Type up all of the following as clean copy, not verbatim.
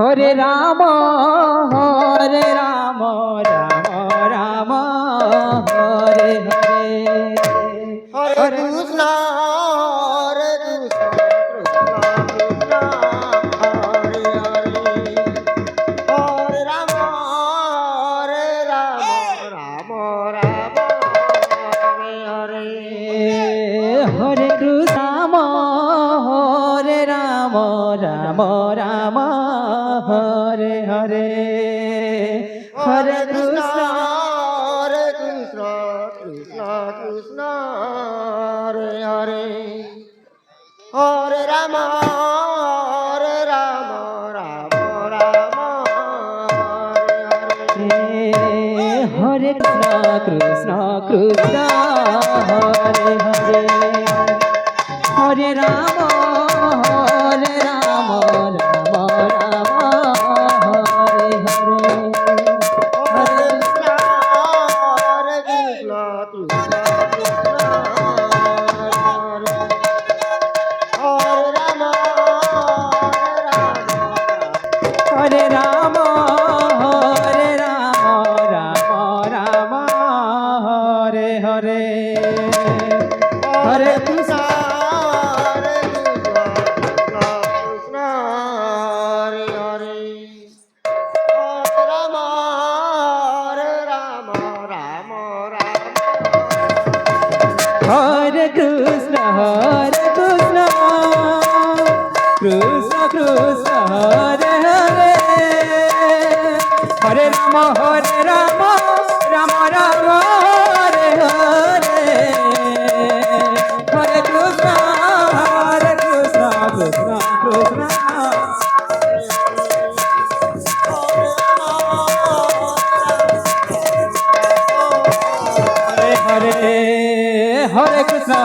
Hare Ram Ram Ram Hare Hare Hare Krishna Hare Krishna Krishna Krishna Hare Hare Hare Ram Ram Ram Hare Hare Hare Krishna Hare Ram Ram Ram Hare Hare Hare Krishna Hare Krishna Krishna Krishna Hare Hare Hare Ram Ram Ram Hare Hare Hare Krishna Krishna Hare Hare Hare Ram Ram Ram Hare Hare Hare Krishna Krishna Krishna Hare Hare Ram Hare Ram Ram Ram Hare Hare Hare Krishna Krishna Hare Hare Ram Ram Ram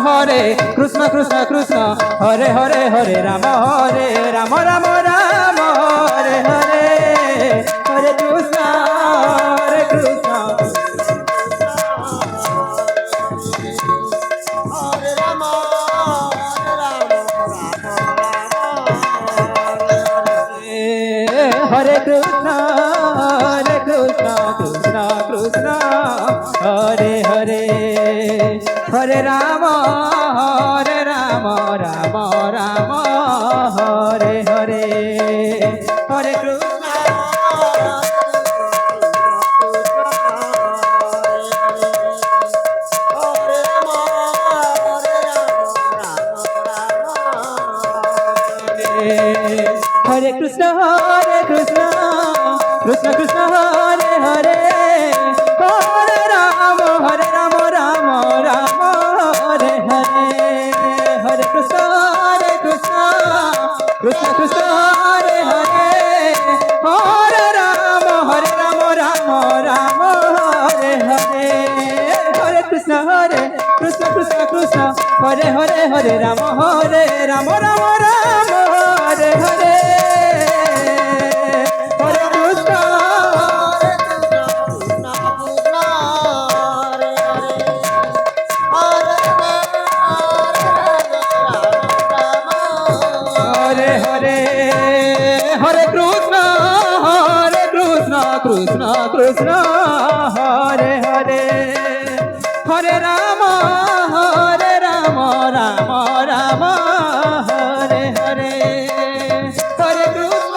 Hare Krishna Krishna Krishna Hare Hare Hare Ram Ram Ram Hare Hare Hare Krishna Krishna Krishna Hare Hare Hare Krishna Krishna Krishna Hare Hare Hare Ram Ram Ram Hare Hare Hare Krishna Krishna Hare Ram Hare Krishna Krishna Krishna Hare Hare Hare Ram Ram Ram Hare Hare Hare Krishna Hare Krishna Krishna Krishna Hare Hare Hare Ram Ram Hare Hare Hare Krishna Krishna Krishna Hare Hare Hare Ram Ram Hare Hare Hare Krishna Krishna Hare Hare Hare Ram Ram Hare Hare Hare Krishna Hare Hare Hare Krishna Krishna Krishna Hare Hare Hare Ram Ram Ram Hare Hare Hare Krishna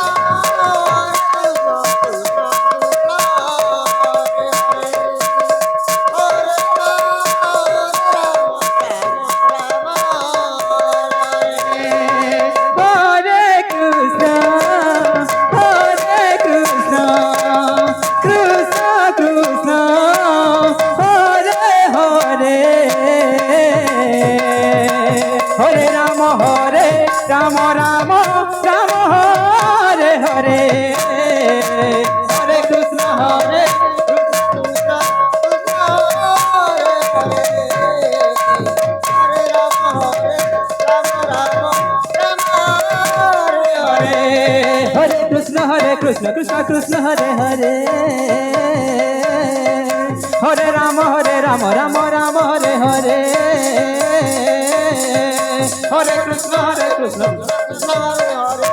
Hare Krishna Krishna Krishna Hare Hare Hare Ram Ram Ram Hare Hare Hare Krishna Hare Krishna Krishna Hare Hare Hare Ram Ram Hare Hare Hare Krishna Krishna Krishna Hare Hare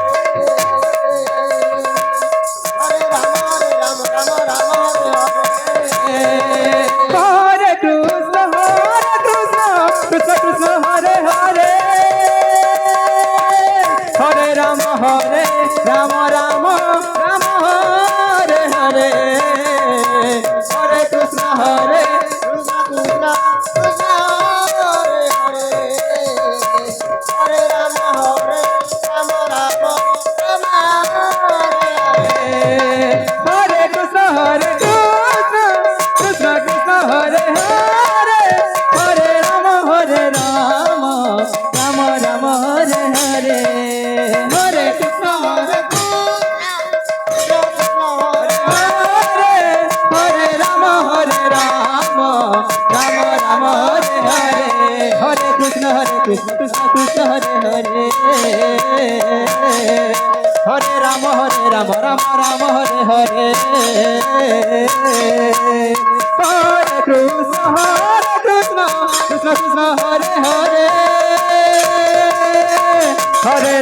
Krishna Krishna Krishna Hare Hare Hare Ram Ram Ram Hare Hare Hare Krishna Krishna Krishna Hare Hare Hare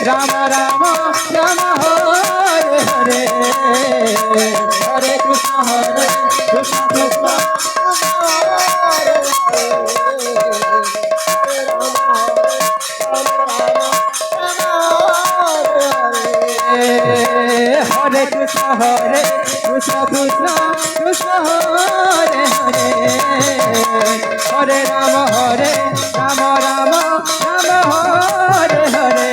Ram Ram Ram Hare Hare Hare Krishna Krishna Krishna Hare Krishna Krishna Krishna Hare Hare Hare Ram Ram Hare Hare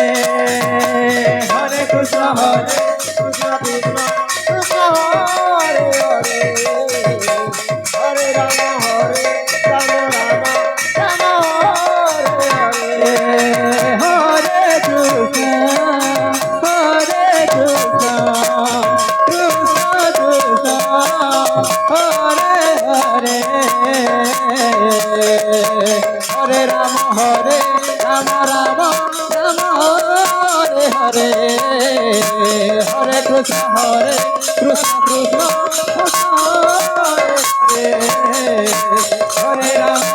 Hare Krishna Krishna Krishna Krishna Hare Hare Hare Ram Ram Ram Hare Hare Hare Krishna Krishna Krishna Hare Hare Hare Ram Ram Hare Hare Hare Krishna Krishna Krishna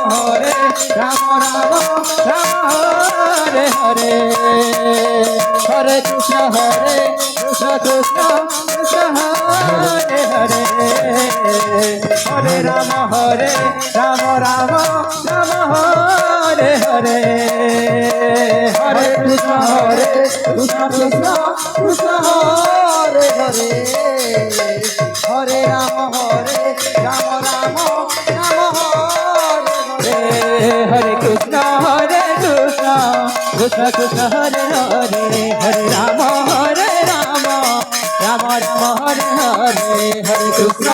Hare Ram Ram Hare Hare Hare Krishna Krishna Krishna Hare Hare Hare Ram Ram Hare Hare Hare Krishna Krishna Krishna Hare Hare Hare Ram Ram Hare Hare Krishna Krishna Krishna Hare Hare Hare Ram Ram Ram Hare Hare Hare Krishna